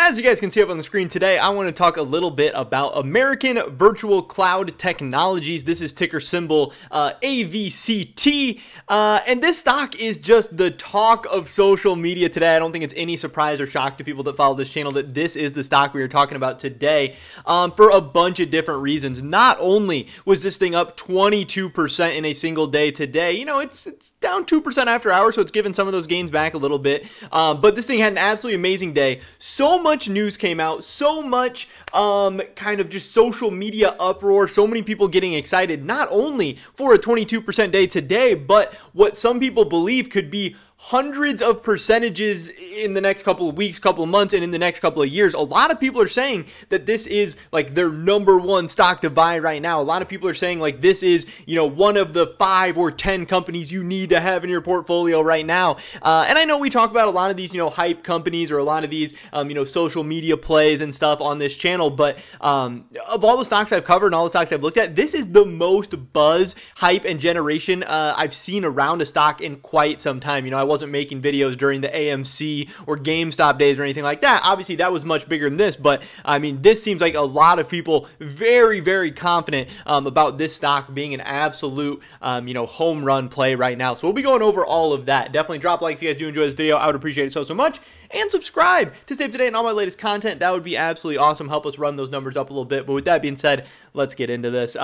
as you guys can see up on the screen today, I want to talk a little bit about American Virtual Cloud Technologies. This is ticker symbol AVCT, and this stock is just the talk of social media today. I don't think it's any surprise or shock to people that follow this channel that this is the stock we are talking about today for a bunch of different reasons. Not only was this thing up 22% in a single day today, you know, it's down 2% after hours, so it's given some of those gains back a little bit, but this thing had an absolutely amazing day. So much news came out, so much kind of just social media uproar, so many people getting excited, not only for a 22% day today, but what some people believe could be hundreds of percentages in the next couple of weeks, couple of months, and in the next couple of years. A lot of people are saying that this is like their #1 stock to buy right now. A lot of people are saying like this is, you know, one of the 5 or 10 companies you need to have in your portfolio right now. And I know we talk about a lot of these, you know, hype companies or a lot of these, you know, social media plays and stuff on this channel. But of all the stocks I've covered and all the stocks I've looked at, this is the most buzz, hype, and generation I've seen around a stock in quite some time. You know, I wasn't making videos during the AMC or GameStop days or anything like that. Obviously, that was much bigger than this, but I mean, this seems like a lot of people very, very confident about this stock being an absolute, you know, home run play right now. So we'll be going over all of that. Definitely drop a like if you guys do enjoy this video. I would appreciate it so much. And subscribe to stay up to date on all my latest content. That would be absolutely awesome. Help us run those numbers up a little bit. But with that being said, let's get into this.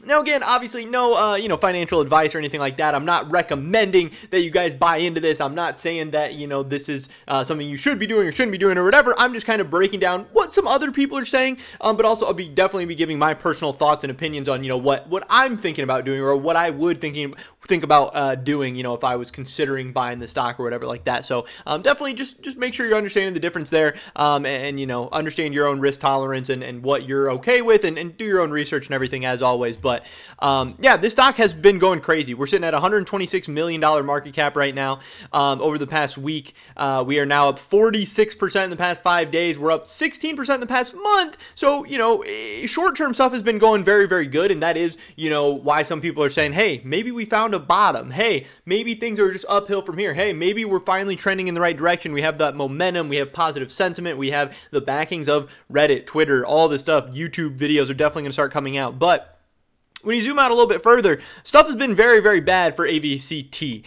Now, again, obviously, no, you know, financial advice or anything like that. I'm not recommending that you guys buy into this. I'm not saying that, you know, this is something you should be doing or shouldn't be doing or whatever. I'm just kind of breaking down what some other people are saying, but also I'll definitely be giving my personal thoughts and opinions on, you know, what I'm thinking about doing or what I would think about doing, you know, if I was considering buying the stock or whatever like that. So definitely just make sure you're understanding the difference there, and you know, understand your own risk tolerance and what you're okay with, and do your own research and everything as always. But yeah, this stock has been going crazy. We're sitting at $126 million market cap right now. Over the past week, we are now up 46% in the past 5 days. We're up 16% in the past month. So, you know, short-term stuff has been going very, very good. And that is, you know, why some people are saying, hey, maybe we found a bottom. Hey, maybe things are just uphill from here. Hey, maybe we're finally trending in the right direction. We have that momentum. We have positive sentiment. We have the backings of Reddit, Twitter, all this stuff. YouTube videos are definitely going to start coming out. But when you zoom out a little bit further, stuff has been very, very bad for AVCT.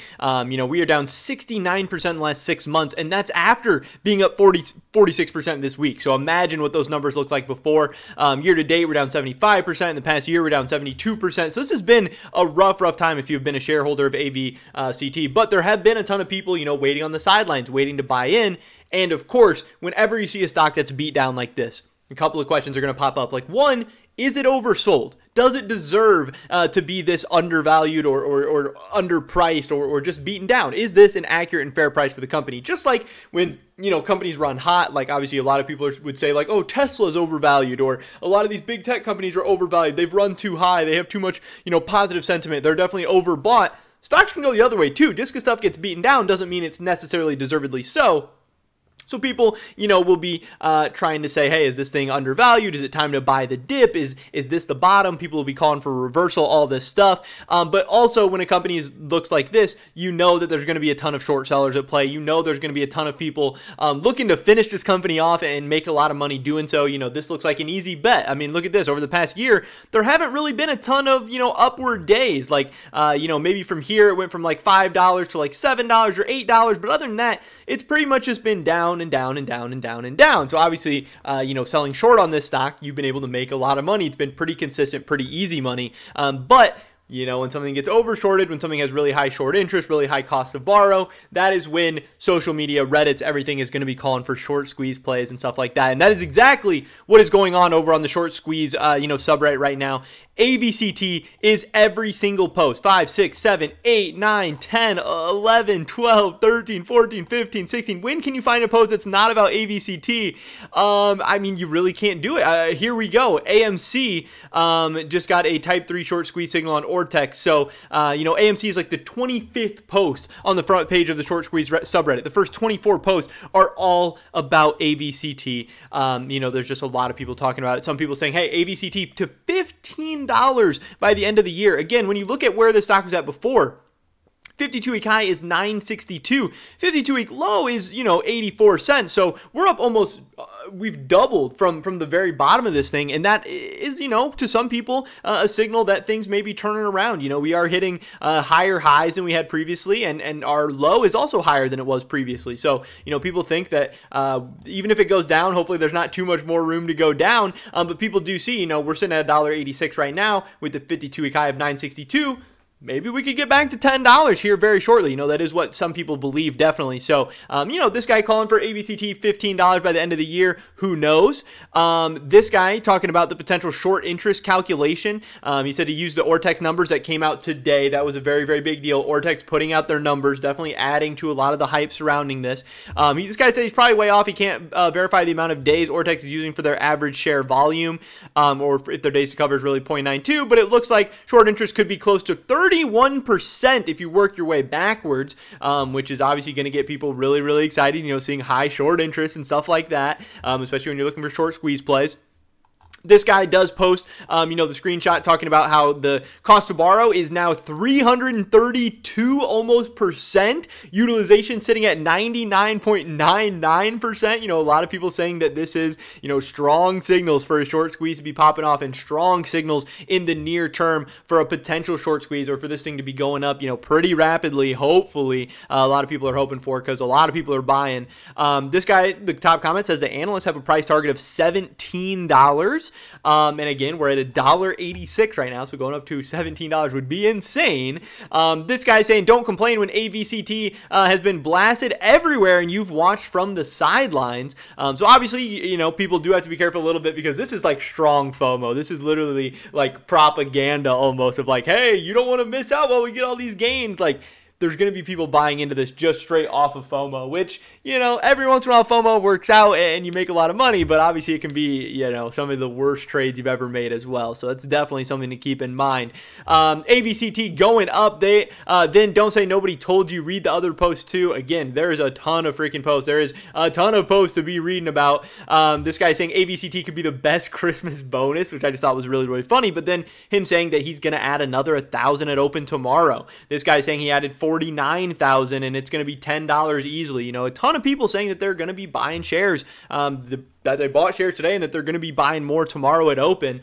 You know, we are down 69% in the last 6 months, and that's after being up 46% this week. So imagine what those numbers looked like before. Year to date, we're down 75%. In the past year, we're down 72%. So this has been a rough time if you've been a shareholder of AVCT. But there have been a ton of people, you know, waiting on the sidelines, waiting to buy in. And of course, whenever you see a stock that's beat down like this, a couple of questions are going to pop up. Like, one, is it oversold? Does it deserve to be this undervalued or underpriced or just beaten down? Is this an accurate and fair price for the company? Just like when, you know, companies run hot, like obviously a lot of people would say like, oh, Tesla's overvalued, or a lot of these big tech companies are overvalued. They've run too high. They have too much, you know, positive sentiment. They're definitely overbought. Stocks can go the other way too. Just because stuff gets beaten down doesn't mean it's necessarily deservedly so. So people, you know, will be trying to say, hey, is this thing undervalued? Is it time to buy the dip? Is this the bottom? People will be calling for a reversal, all this stuff. But also when a company looks like this, you know that there's going to be a ton of short sellers at play. You know there's going to be a ton of people looking to finish this company off and make a lot of money doing so. You know, this looks like an easy bet. I mean, look at this. Over the past year, there haven't really been a ton of, you know, upward days. Like, you know, maybe from here it went from like $5 to like $7 or $8. But other than that, it's pretty much just been down and down and down and down and down. So obviously, you know, selling short on this stock, you've been able to make a lot of money. It's been pretty consistent, pretty easy money. But you know, when something gets over shorted, when something has really high short interest, really high cost to borrow, that is when social media, Reddit's, everything is going to be calling for short squeeze plays and stuff like that. And that is exactly what is going on over on the short squeeze, you know, subreddit right now. AVCT is every single post. 5, 6, 7, 8, 9, 10, 11, 12, 13, 14, 15, 16. When can you find a post that's not about AVCT? I mean, you really can't do it. Here we go. AMC just got a type 3 short squeeze signal on Ortex. So, you know, AMC is like the 25th post on the front page of the short squeeze subreddit. The first 24 posts are all about AVCT. You know, there's just a lot of people talking about it. Some people saying, hey, AVCT to $15 by the end of the year. Again, when you look at where the stock was at before, 52-week high is 962. 52-week low is, 84 cents. So we're up almost, we've doubled from the very bottom of this thing. And that is, to some people, a signal that things may be turning around. We are hitting higher highs than we had previously, and our low is also higher than it was previously. So, people think that even if it goes down, hopefully there's not too much more room to go down. But people do see, we're sitting at $1.86 right now with the 52-week high of 962. Maybe we could get back to $10 here very shortly. That is what some people believe, definitely. So, this guy calling for AVCT $15 by the end of the year, who knows? This guy talking about the potential short interest calculation. He said he used the Ortex numbers that came out today. That was a very, very big deal. Ortex putting out their numbers, definitely adding to a lot of the hype surrounding this. This guy said he's probably way off. He can't verify the amount of days Ortex is using for their average share volume, or if their days to cover is really 0.92, but it looks like short interest could be close to 31% if you work your way backwards, which is obviously going to get people really, really excited, seeing high short interest and stuff like that, especially when you're looking for short squeeze plays. This guy does post, the screenshot talking about how the cost to borrow is now 332 almost percent. Utilization sitting at 99.99%. A lot of people saying that this is, strong signals for a short squeeze to be popping off, and strong signals in the near term for a potential short squeeze, or for this thing to be going up, pretty rapidly. Hopefully, a lot of people are hoping for, because a lot of people are buying. This guy, the top comment says the analysts have a price target of $17. And again, we're at $1.86 right now, so going up to $17 would be insane. This guy saying, don't complain when AVCT has been blasted everywhere and you've watched from the sidelines. So obviously, people do have to be careful a little bit, because this is like strong FOMO. This is literally like propaganda almost, of like, hey, you don't want to miss out while we get all these gains. Like, there's going to be people buying into this just straight off of FOMO, which, every once in a while FOMO works out and you make a lot of money, but obviously it can be, some of the worst trades you've ever made as well. So that's definitely something to keep in mind. AVCT going up. They then don't say nobody told you. Read the other posts too. Again, there's a ton of freaking posts. There is a ton of posts to be reading about. This guy saying AVCT could be the best Christmas bonus, which I just thought was really, really funny. But then him saying that he's going to add another 1,000 at open tomorrow. This guy saying he added 49,000 and it's going to be $10 easily. A ton of people saying that they're going to be buying shares, that they bought shares today, and that they're going to be buying more tomorrow at open.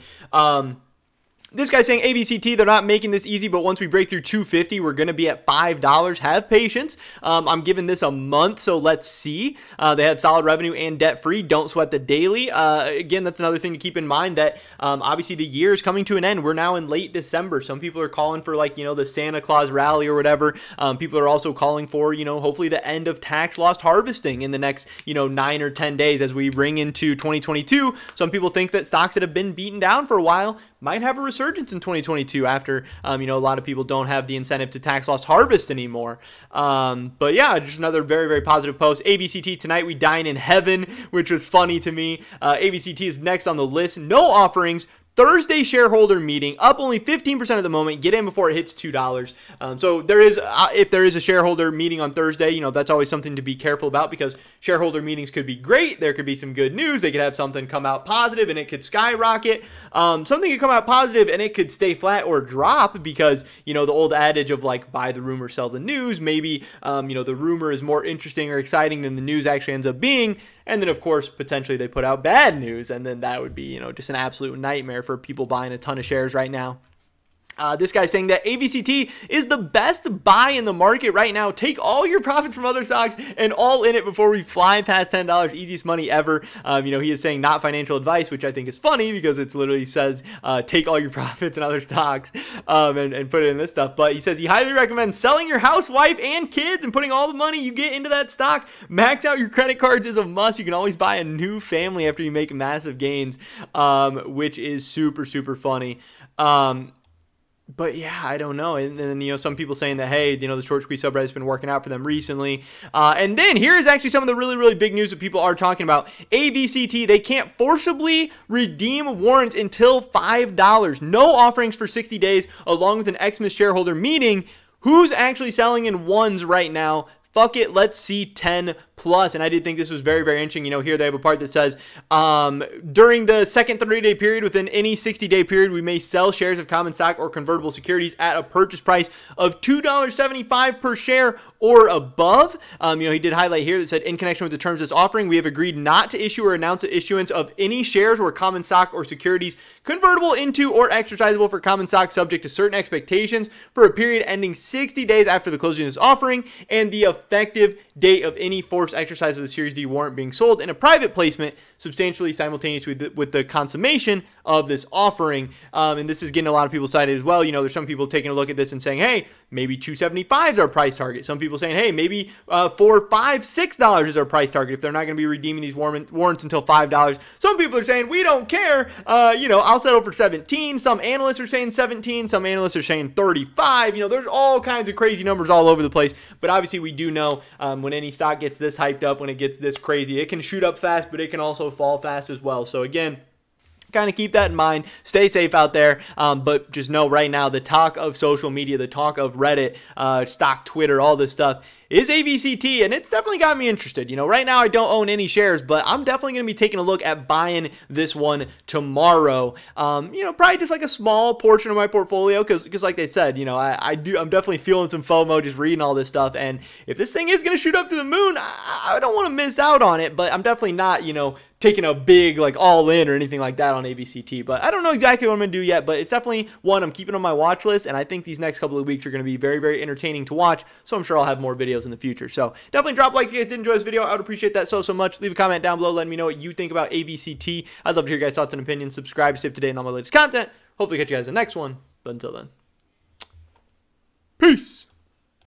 This guy's saying AVCT, they're not making this easy, but once we break through 250, we're going to be at $5. Have patience. I'm giving this a month, so let's see. They have solid revenue and debt-free. Don't sweat the daily. Again, that's another thing to keep in mind, that obviously the year is coming to an end. We're now in late December. Some people are calling for, like, the Santa Claus rally or whatever. People are also calling for, hopefully the end of tax loss harvesting in the next, 9 or 10 days as we ring into 2022. Some people think that stocks that have been beaten down for a while might have a resurgence in 2022 after, a lot of people don't have the incentive to tax loss harvest anymore. But yeah, just another very, very positive post. AVCT tonight, we dine in heaven, which was funny to me. AVCT is next on the list. No offerings. Thursday shareholder meeting, up only 15% at the moment. Get in before it hits $2. So there is, if there is a shareholder meeting on Thursday, that's always something to be careful about, because shareholder meetings could be great. There could be some good news. They could have something come out positive and it could skyrocket. Something could come out positive and it could stay flat or drop, because, the old adage of like, buy the rumor, sell the news. Maybe, the rumor is more interesting or exciting than the news actually ends up being. And then, of course, potentially they put out bad news, and then that would be, just an absolute nightmare for people buying a ton of shares right now. This guy's saying that AVCT is the best buy in the market right now. Take all your profits from other stocks and all in it before we fly past $10. Easiest money ever. He is saying not financial advice, which I think is funny, because it literally says take all your profits in other stocks and put it in this stuff. But he says he highly recommends selling your house, wife, and kids and putting all the money you get into that stock. Max out your credit cards is a must. You can always buy a new family after you make massive gains, which is super, super funny. But yeah, I don't know. And then, some people saying that, hey, the short squeeze subreddit has been working out for them recently. And then here's actually some of the really, really big news that people are talking about. AVCT, they can't forcibly redeem warrants until $5. No offerings for 60 days, along with an Xmas shareholder meeting. Who's actually selling in ones right now? Fuck it, let's see 10 Plus, and I did think this was very, very interesting. Here they have a part that says, during the second 30-day period within any 60-day period, we may sell shares of common stock or convertible securities at a purchase price of $2.75 per share or above. He did highlight here that said, in connection with the terms of this offering, we have agreed not to issue or announce the issuance of any shares or common stock or securities convertible into or exercisable for common stock subject to certain expectations for a period ending 60 days after the closing of this offering and the effective date of any forced exercise of the Series D warrant being sold in a private placement substantially simultaneous with the consummation of this offering. And this is getting a lot of people cited as well. There's some people taking a look at this and saying, hey, maybe 275 is our price target. Some people saying, hey, maybe $4, $5, $6 is our price target if they're not going to be redeeming these warrants until $5. Some people are saying, we don't care. I'll settle for 17. Some analysts are saying 17. Some analysts are saying 35. There's all kinds of crazy numbers all over the place. But obviously, we do know when any stock gets this hyped up, when it gets this crazy, it can shoot up fast, but it can also fall fast as well. So again, kind of keep that in mind. Stay safe out there, but just know right now the talk of social media, the talk of Reddit, stock, Twitter, all this stuff is AVCT, and it's definitely got me interested. Right now I don't own any shares, but I'm definitely going to be taking a look at buying this one tomorrow. Probably just like a small portion of my portfolio, because like they said, I'm definitely feeling some FOMO just reading all this stuff, and if this thing is going to shoot up to the moon, I don't want to miss out on it, but I'm definitely not, taking a big all in or anything like that on AVCT. But I don't know exactly what I'm going to do yet, but it's definitely one I'm keeping on my watch list, and I think these next couple of weeks are going to be very, very entertaining to watch, so I'm sure I'll have more videos in the future. So definitely drop a like if you guys did enjoy this video. I would appreciate that so much. Leave a comment down below letting me know what you think about AVCT. I'd love to hear your guys' thoughts and opinions. Subscribe to stay up to date on all my latest content. Hopefully catch you guys in the next one, but until then, peace.